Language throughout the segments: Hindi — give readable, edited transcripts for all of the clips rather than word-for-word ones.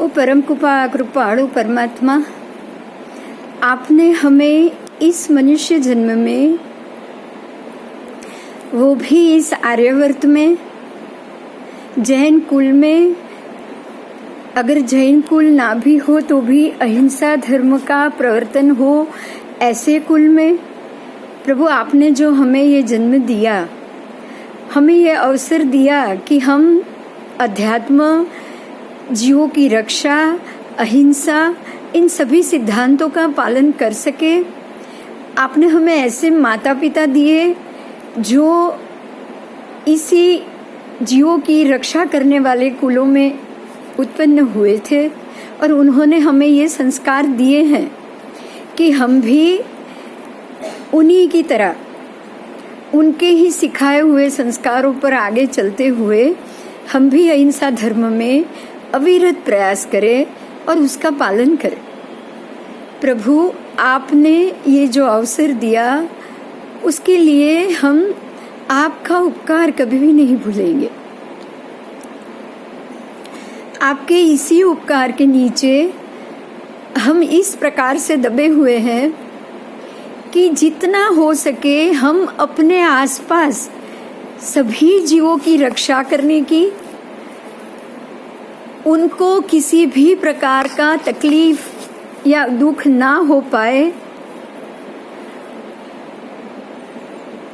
ओ परम कृपाणु परमात्मा, आपने हमें इस मनुष्य जन्म में, वो भी इस आर्यवर्त में, जैन कुल में, अगर जैन कुल ना भी हो तो भी अहिंसा धर्म का प्रवर्तन हो ऐसे कुल में, प्रभु आपने जो हमें ये जन्म दिया, हमें ये अवसर दिया कि हम अध्यात्म, जीवों की रक्षा, अहिंसा, इन सभी सिद्धांतों का पालन कर सके। आपने हमें ऐसे माता पिता दिए जो इसी जीवों की रक्षा करने वाले कुलों में उत्पन्न हुए थे, और उन्होंने हमें ये संस्कार दिए हैं कि हम भी उन्हीं की तरह, उनके ही सिखाए हुए संस्कारों पर आगे चलते हुए हम भी अहिंसा धर्म में अविरत प्रयास करें और उसका पालन करें। प्रभु आपने ये जो अवसर दिया, उसके लिए हम आपका उपकार कभी भी नहीं भूलेंगे। आपके इसी उपकार के नीचे हम इस प्रकार से दबे हुए हैं कि जितना हो सके हम अपने आसपास सभी जीवों की रक्षा करने की, उनको किसी भी प्रकार का तकलीफ या दुख ना हो पाए,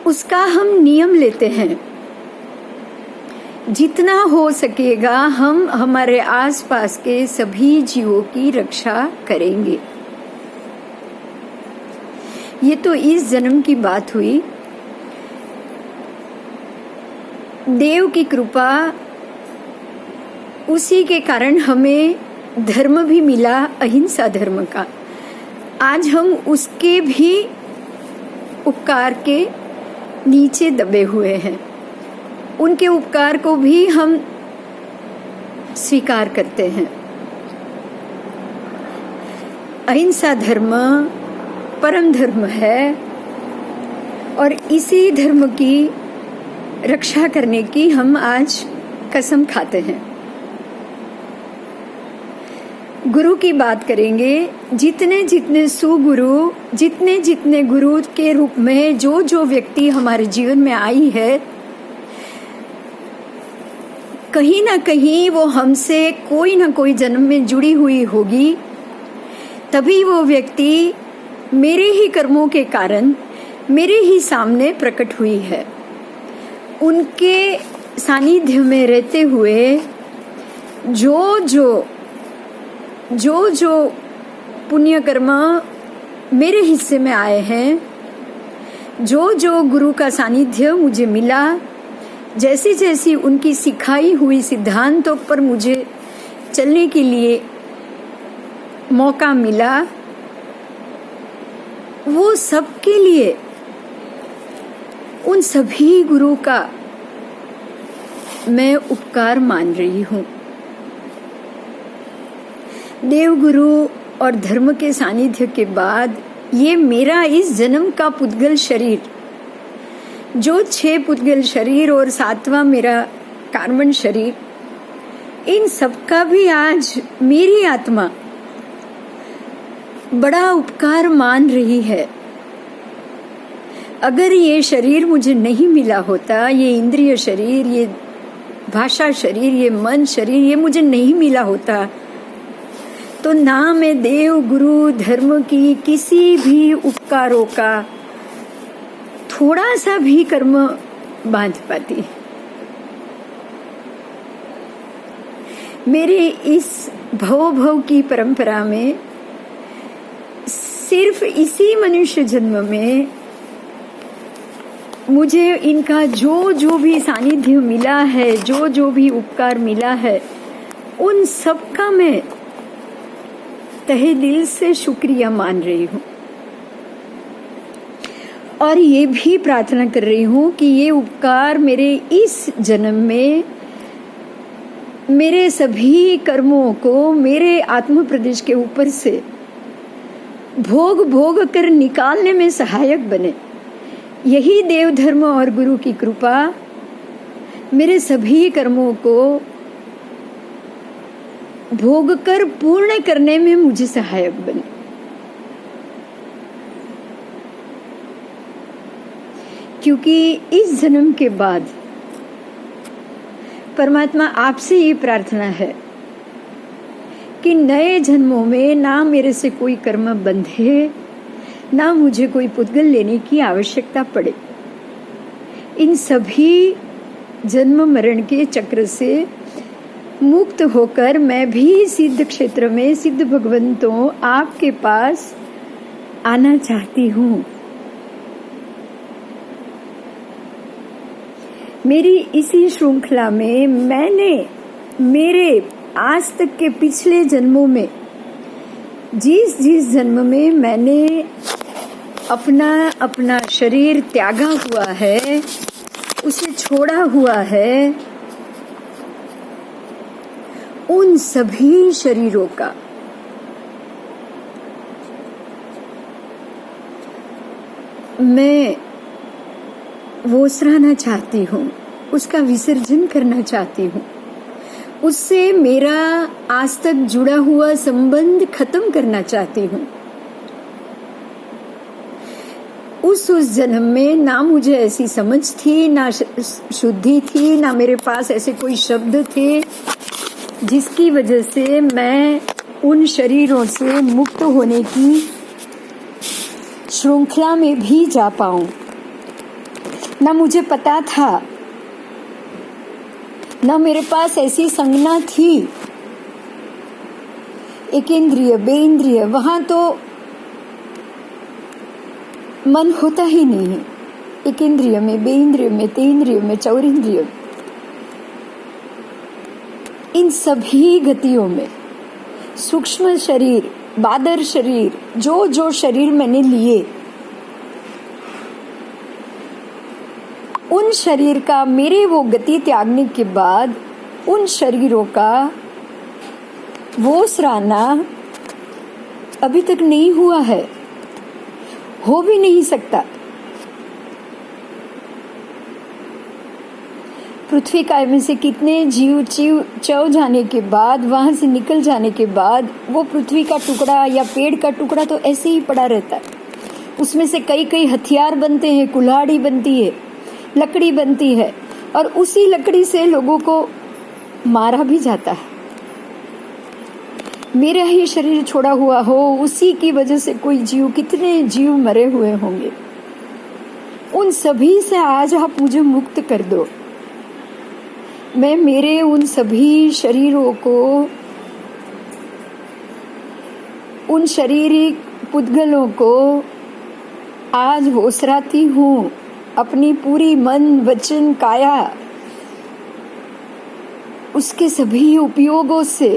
उसका हम नियम लेते हैं। जितना हो सकेगा हम हमारे आसपास के सभी जीवों की रक्षा करेंगे। ये तो इस जन्म की बात हुई। देव की कृपा, उसी के कारण हमें धर्म भी मिला, अहिंसा धर्म का। आज हम उसके भी उपकार के नीचे दबे हुए हैं, उनके उपकार को भी हम स्वीकार करते हैं। अहिंसा धर्म परम धर्म है, और इसी धर्म की रक्षा करने की हम आज कसम खाते हैं। गुरु की बात करेंगे। जितने जितने सुगुरु, जितने जितने गुरु के रूप में जो जो व्यक्ति हमारे जीवन में आई है, कहीं ना कहीं वो हमसे कोई ना कोई जन्म में जुड़ी हुई होगी। तभी वो व्यक्ति मेरे ही कर्मों के कारण मेरे ही सामने प्रकट हुई है। उनके सानिध्य में रहते हुए जो जो पुण्य कर्म मेरे हिस्से में आए हैं, जो जो गुरु का सानिध्य मुझे मिला, जैसी जैसी उनकी सिखाई हुई सिद्धांतों पर मुझे चलने के लिए मौका मिला, वो सबके लिए उन सभी गुरु का मैं उपकार मान रही हूँ। देव गुरु और धर्म के सानिध्य के बाद ये मेरा इस जन्म का पुद्गल शरीर, जो 6 पुद्गल शरीर और 7वां मेरा कार्बन शरीर, इन सबका भी आज मेरी आत्मा बड़ा उपकार मान रही है। अगर ये शरीर मुझे नहीं मिला होता, ये इंद्रिय शरीर, ये भाषा शरीर, ये मन शरीर, ये मुझे नहीं मिला होता, तो ना मैं देव गुरु धर्म की किसी भी उपकारों का थोड़ा सा भी कर्म बांध पाती। मेरे इस भव की परंपरा में सिर्फ इसी मनुष्य जन्म में मुझे इनका जो जो भी सानिध्य मिला है, जो जो भी उपकार मिला है, उन सब का मैं तहे दिल से शुक्रिया मान रही हूँ। और ये भी प्रार्थना कर रही हूँ कि ये उपकार मेरे इस जन्म में मेरे सभी कर्मों को मेरे आत्म प्रदेश के ऊपर से भोग कर निकालने में सहायक बने। यही देव धर्म और गुरु की कृपा मेरे सभी कर्मों को भोग कर पूर्ण करने में मुझे सहायक बने। क्योंकि इस जन्म के बाद परमात्मा आपसे ये प्रार्थना है कि नए जन्मों में ना मेरे से कोई कर्म बंधे, ना मुझे कोई पुद्गल लेने की आवश्यकता पड़े। इन सभी जन्म मरण के चक्र से मुक्त होकर मैं भी सिद्ध क्षेत्र में सिद्ध भगवंतों आपके पास आना चाहती हूँ। मेरी इसी श्रृंखला में मैंने मेरे आज तक के पिछले जन्मों में जिस जिस जन्म में मैंने अपना अपना शरीर त्यागा हुआ है, उसे छोड़ा हुआ है, उन सभी शरीरों का मैं वो सराहना चाहती हूँ, उसका विसर्जन करना चाहती हूँ। उससे मेरा आज तक जुड़ा हुआ संबंध खत्म करना चाहती हूँ। उस जन्म में ना मुझे ऐसी समझ थी, ना शुद्धि थी, ना मेरे पास ऐसे कोई शब्द थे जिसकी वजह से मैं उन शरीरों से मुक्त होने की श्रृंखला में भी जा पाऊं। ना मुझे पता था, ना मेरे पास ऐसी संज्ञा थी। एकेंद्रिय बेइंद्रिय वहां तो मन होता ही नहीं है। एकेंद्रिय में, बेइंद्रिय में, तेंद्रिय में, चौरिंद्रिय, इन सभी गतियों में सूक्ष्म शरीर, बादर शरीर, जो जो शरीर मैंने लिए, उन शरीर का मेरे वो गति त्यागने के बाद उन शरीरों का वो सराहना अभी तक नहीं हुआ है, हो भी नहीं सकता। पृथ्वी काय में से कितने जीव चव जाने के बाद, वहां से निकल जाने के बाद वो पृथ्वी का टुकड़ा या पेड़ का टुकड़ा तो ऐसे ही पड़ा रहता है। उसमें से कई कई हथियार बनते हैं, कुल्हाड़ी बनती है, लकड़ी बनती है, और उसी लकड़ी से लोगों को मारा भी जाता है। मेरा ही शरीर छोड़ा हुआ हो, उसी की वजह से कोई जीव, कितने जीव मरे हुए होंगे। उन सभी से आज आप मुझे मुक्त कर दो। मैं मेरे उन सभी शरीरों को, उन शारीरिक पुद्गलों को आज ओसराती हूँ अपनी पूरी मन, वचन, काया, उसके सभी उपयोगों से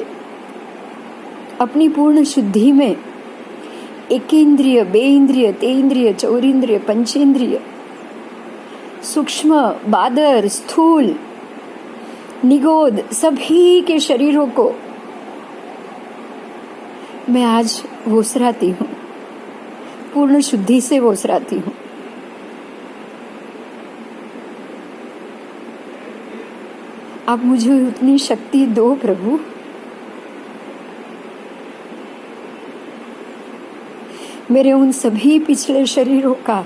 अपनी पूर्ण शुद्धि में एकेंद्रिय, बेइंद्रिय, तेंद्रिय, चौरिंद्रिय, पंचेंद्रिय, सूक्ष्म, बादर, स्थूल, निगोद, सभी के शरीरों को मैं आज ओसराती हूँ, पूर्ण शुद्धि से ओसराती हूँ। आप मुझे उतनी शक्ति दो प्रभु। मेरे उन सभी पिछले शरीरों का,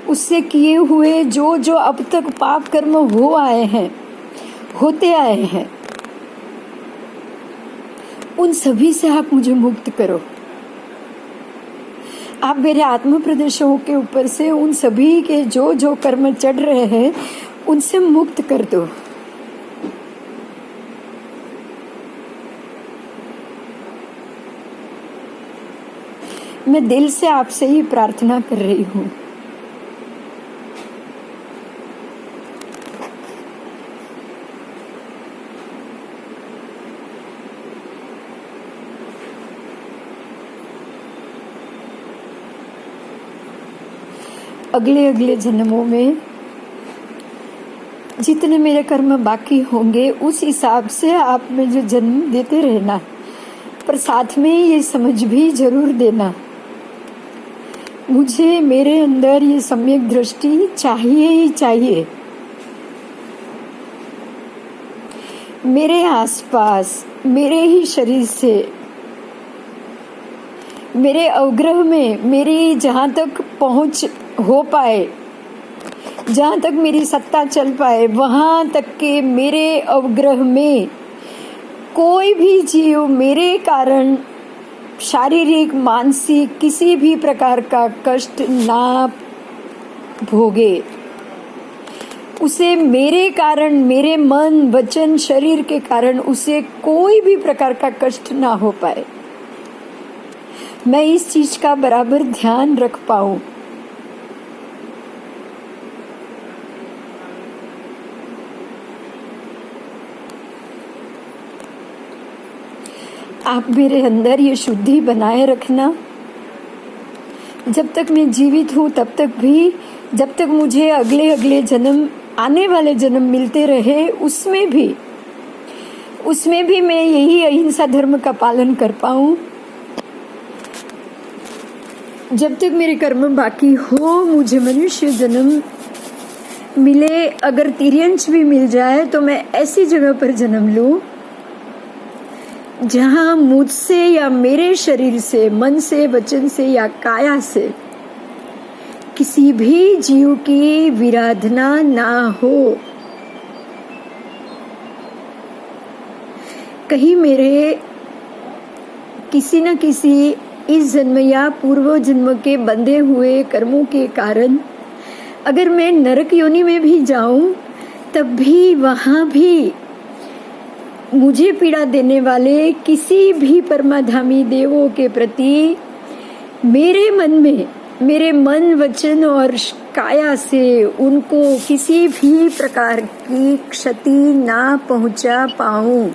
उससे किए हुए जो जो अब तक पाप कर्म हो आए हैं, होते आए हैं, उन सभी से आप मुझे मुक्त करो। आप मेरे आत्म प्रदेशों के ऊपर से उन सभी के जो जो कर्म चढ़ रहे हैं, उनसे मुक्त कर दो। मैं दिल से आपसे ही प्रार्थना कर रही हूँ। अगले अगले जन्मों में जितने मेरे कर्म बाकी होंगे, उस हिसाब से आप मुझे जन्म देते रहना, पर साथ में ये समझ भी जरूर देना, मुझे मेरे अंदर ये सम्यक दृष्टि चाहिए ही चाहिए। मेरे आसपास मेरे ही शरीर से, मेरे अवग्रह में मेरी जहाँ तक पहुँच हो पाए, जहाँ तक मेरी सत्ता चल पाए, वहाँ तक के मेरे अवग्रह में कोई भी जीव मेरे कारण शारीरिक मानसिक किसी भी प्रकार का कष्ट ना भोगे। उसे मेरे कारण, मेरे मन वचन शरीर के कारण उसे कोई भी प्रकार का कष्ट ना हो पाए। मैं इस चीज का बराबर ध्यान रख पाऊं। आप मेरे अंदर ये शुद्धि बनाए रखना। जब तक मैं जीवित हूँ तब तक भी, जब तक मुझे अगले अगले जन्म, आने वाले जन्म मिलते रहे, उसमें भी मैं यही अहिंसा धर्म का पालन कर पाऊं। जब तक मेरे कर्म बाकी हो, मुझे मनुष्य जन्म मिले, अगर तिर्यंश भी मिल जाए तो मैं ऐसी जगह पर जन्म लूं जहां मुझसे या मेरे शरीर से, मन से, वचन से या काया से किसी भी जीव की विराधना ना हो। कहीं मेरे किसी न किसी इस जन्म या पूर्व जन्म के बंधे हुए कर्मों के कारण अगर मैं नरक योनि में भी जाऊं, तब भी वहां भी मुझे पीड़ा देने वाले किसी भी परमाधामी देवों के प्रति मेरे मन में, मेरे मन वचन और काया से उनको किसी भी प्रकार की क्षति ना पहुंचा पाऊं।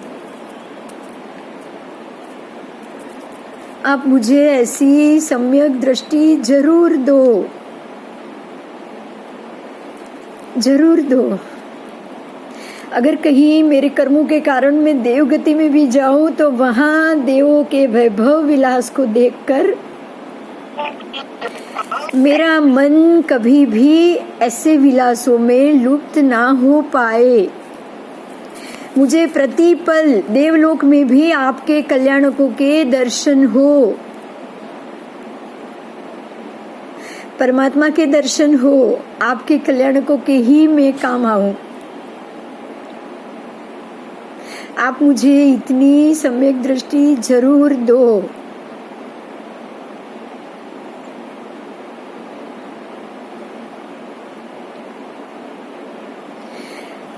आप मुझे ऐसी सम्यक दृष्टि जरूर दो, जरूर दो। अगर कहीं मेरे कर्मों के कारण मैं देवगति में भी जाऊं तो वहां देवों के वैभव विलास को देखकर मेरा मन कभी भी ऐसे विलासों में लुप्त ना हो पाए। मुझे प्रतिपल देवलोक में भी आपके कल्याणकों के दर्शन हो, परमात्मा के दर्शन हो, आपके कल्याणकों के ही मैं काम आऊं। आप मुझे इतनी सम्यक दृष्टि जरूर दो।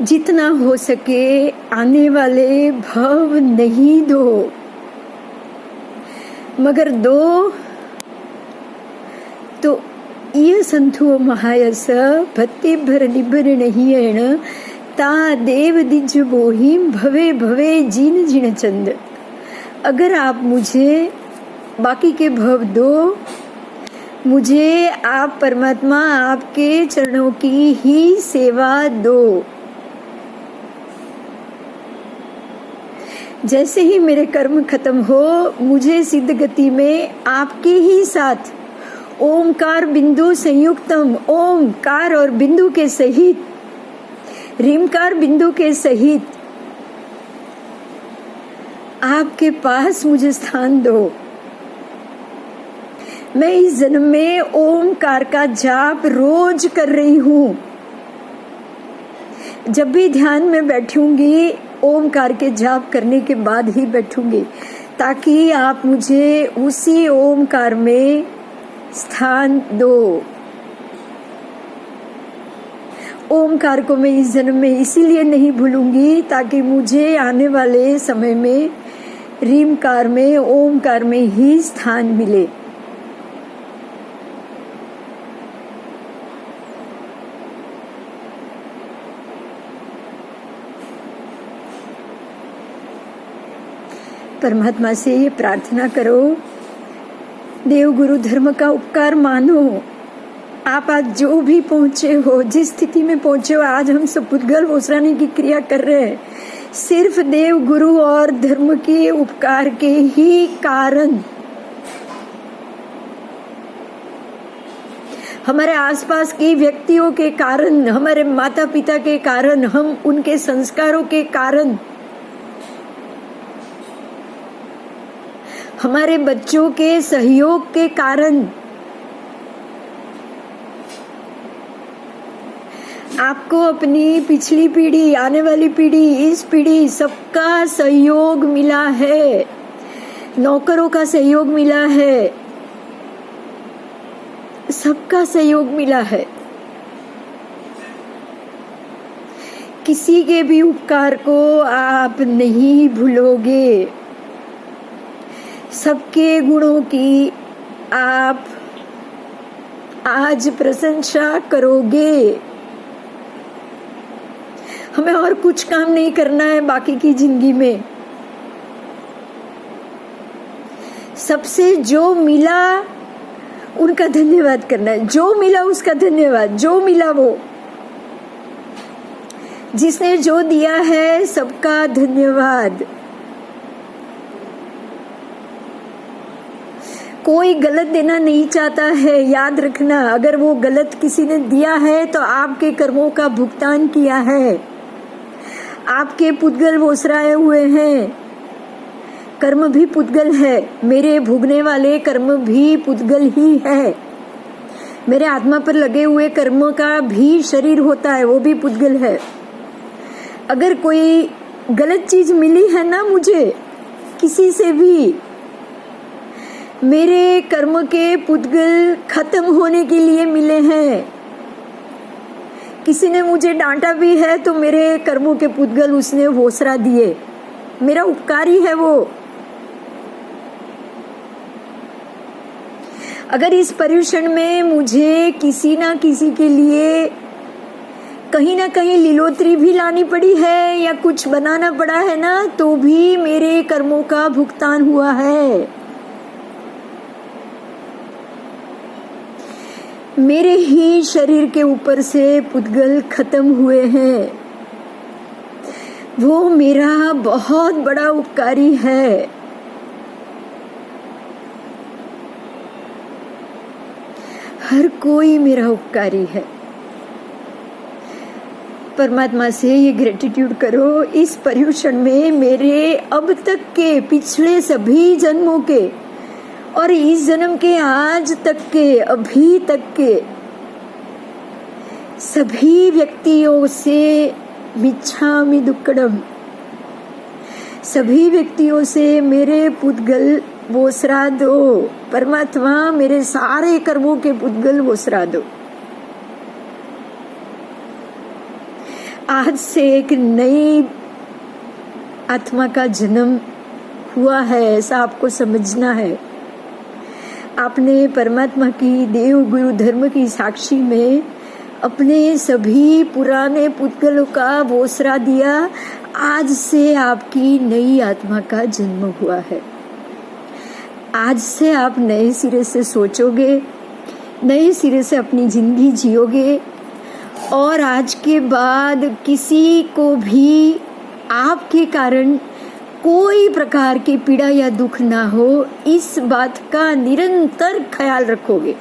जितना हो सके आने वाले भव नहीं दो, मगर दो तो ये संथो महायस भक्ति भर निबर नहीं है ता देव दिज बोहिम भवे भवे जीन जीण चंद। अगर आप मुझे बाकी के भव दो, मुझे आप परमात्मा आपके चरणों की ही सेवा दो। जैसे ही मेरे कर्म खत्म हो, मुझे सिद्ध गति में आपके ही साथ ओमकार बिंदु संयुक्तम, ओमकार और बिंदु के सहित, रीमकार बिंदु के सहित आपके पास मुझे स्थान दो। मैं इस जन्म में ओमकार का जाप रोज कर रही हूँ। जब भी ध्यान में बैठूंगी, ओमकार के जाप करने के बाद ही बैठूंगी, ताकि आप मुझे उसी ओमकार में स्थान दो। ओमकार को मैं इस जन्म में इसीलिए नहीं भूलूंगी ताकि मुझे आने वाले समय में रीमकार में, ओमकार में ही स्थान मिले। परमात्मा से ये प्रार्थना करो, देव गुरु धर्म का उपकार मानो। आप आज जो भी पहुंचे हो, जिस स्थिति में पहुंचे हो, आज हम सब पुद्गल ओसराने की क्रिया कर रहे हैं, सिर्फ देव गुरु और धर्म के उपकार के ही कारण, हमारे आसपास के व्यक्तियों के कारण, हमारे माता पिता के कारण, हम उनके संस्कारों के कारण हमारे बच्चों के सहयोग के कारण आपको अपनी पिछली पीढ़ी, आने वाली पीढ़ी, इस पीढ़ी, सबका सहयोग मिला है, नौकरों का सहयोग मिला है, सबका सहयोग मिला है। किसी के भी उपकार को आप नहीं भूलोगे, सबके गुणों की आप आज प्रशंसा करोगे। हमें और कुछ काम नहीं करना है बाकी की जिंदगी में। सबसे जो मिला उनका धन्यवाद करना है, जो मिला उसका धन्यवाद, जो मिला वो, जिसने जो दिया है सबका धन्यवाद। कोई गलत देना नहीं चाहता है, याद रखना। अगर वो गलत किसी ने दिया है तो आपके कर्मों का भुगतान किया है, आपके पुद्गल वोसराए हुए हैं। कर्म भी पुद्गल है, मेरे भोगने वाले कर्म भी पुद्गल ही है। मेरे आत्मा पर लगे हुए कर्म का भी शरीर होता है, वो भी पुद्गल है। अगर कोई गलत चीज मिली है ना मुझे किसी से भी, मेरे कर्म के पुद्गल खत्म होने के लिए मिले हैं। किसी ने मुझे डांटा भी है तो मेरे कर्मों के पुद्गल उसने वोसरा दिए, मेरा उपकारी है वो। अगर इस पर्यूषण में मुझे किसी ना किसी के लिए कहीं ना कहीं लीलोत्री भी लानी पड़ी है या कुछ बनाना पड़ा है ना, तो भी मेरे कर्मों का भुगतान हुआ है। मेरे ही शरीर के ऊपर से पुद्गल खत्म हुए हैं, वो मेरा बहुत बड़ा उपकारी है। हर कोई मेरा उपकारी है। परमात्मा से ये ग्रेटिट्यूड करो। इस पर्यूषण में मेरे अब तक के, पिछले सभी जन्मों के और इस जन्म के आज तक के, अभी तक के सभी व्यक्तियों से मिच्छामि दुक्कडम, सभी व्यक्तियों से मेरे पुद्गल वोसरा दो। परमात्मा मेरे सारे कर्मों के पुद्गल वोसरा दो। आज से एक नई आत्मा का जन्म हुआ है, ऐसा आपको समझना है। आपने परमात्मा की, देव गुरु धर्म की साक्षी में अपने सभी पुराने पुद्गलों का वोसरा दिया। आज से आपकी नई आत्मा का जन्म हुआ है। आज से आप नए सिरे से सोचोगे, नए सिरे से अपनी जिंदगी जियोगे और आज के बाद किसी को भी आपके कारण कोई प्रकार की पीड़ा या दुख ना हो, इस बात का निरंतर ख्याल रखोगे।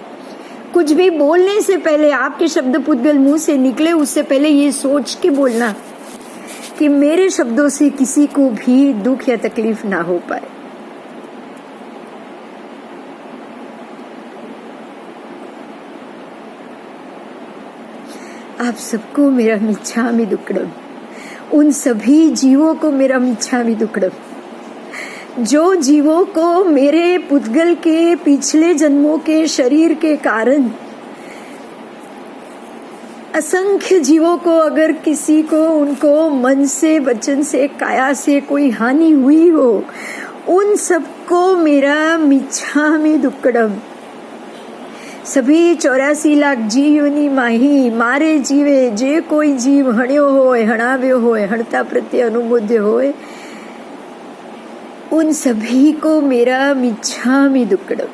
कुछ भी बोलने से पहले, आपके शब्द पुद्गल मुंह से निकले उससे पहले ये सोच के बोलना कि मेरे शब्दों से किसी को भी दुख या तकलीफ ना हो पाए। आप सबको मेरा मिच्छामि दुक्कडम, उन सभी जीवों को मेरा मिच्छामि दुक्कडम, जो जीवों को मेरे पुद्गल के पिछले जन्मों के शरीर के कारण, असंख्य जीवों को अगर किसी को उनको मन से, वचन से, काया से कोई हानि हुई हो, उन सबको मेरा मिच्छामि दुक्कडम। सभी 84 लाख जीवनी माही मारे जीवे, जे कोई जीव हण्यो होय, हणाव्यो होय, हणता प्रत्ये अनुमोद्य होय, उन सभी को मेरा मिच्छामि दुक्कडम।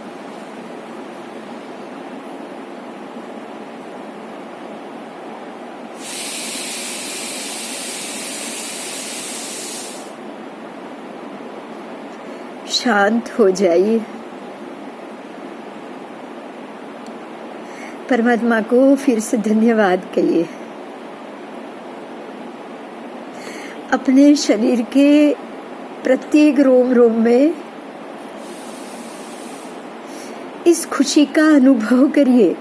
शांत हो जाइए। परमात्मा को फिर से धन्यवाद कहिए। अपने शरीर के प्रत्येक रोम रोम में इस खुशी का अनुभव करिए।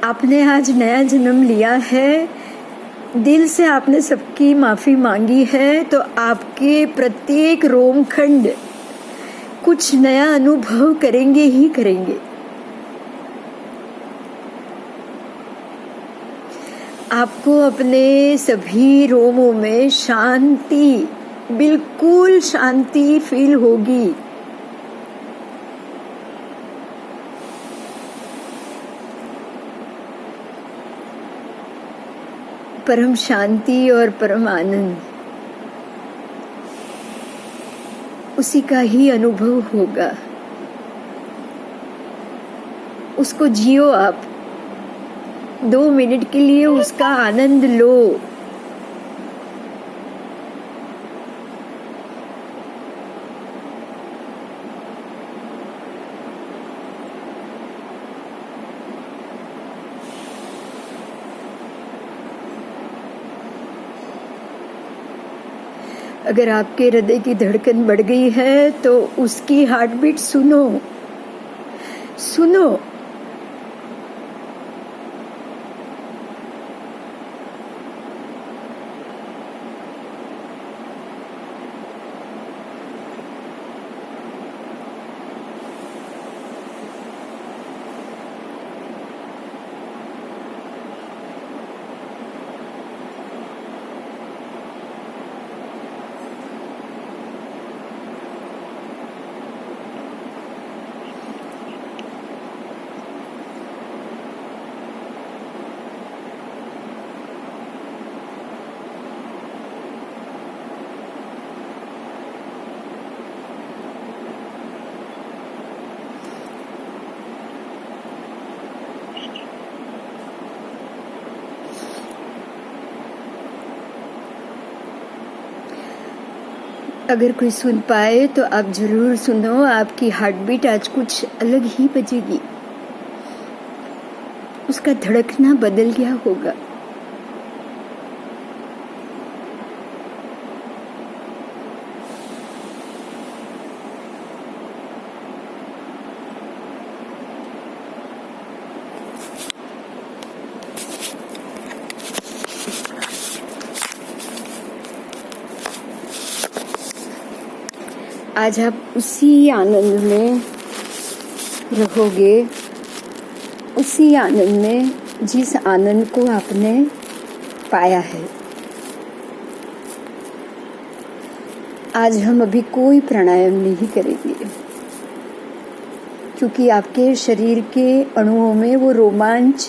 आपने आज नया जन्म लिया है, दिल से आपने सबकी माफी मांगी है, तो आपके प्रत्येक रोमखंड कुछ नया अनुभव करेंगे ही करेंगे। आपको अपने सभी रोमों में शांति, बिल्कुल शांति फील होगी। परम शांति और परम आनंद, उसी का ही अनुभव होगा। उसको जियो आप, 2 मिनट के लिए उसका आनंद लो। अगर आपके हृदय की धड़कन बढ़ गई है तो उसकी हार्ट बीट सुनो, सुनो। अगर कोई सुन पाए तो आप जरूर सुनो। आपकी हार्ट बीट आज कुछ अलग ही बजेगी, उसका धड़कना बदल गया होगा। आज आप उसी आनंद में रहोगे, उसी आनंद में जिस आनंद को आपने पाया है। आज हम अभी कोई प्राणायाम नहीं करेंगे, क्योंकि आपके शरीर के अणुओं में वो रोमांच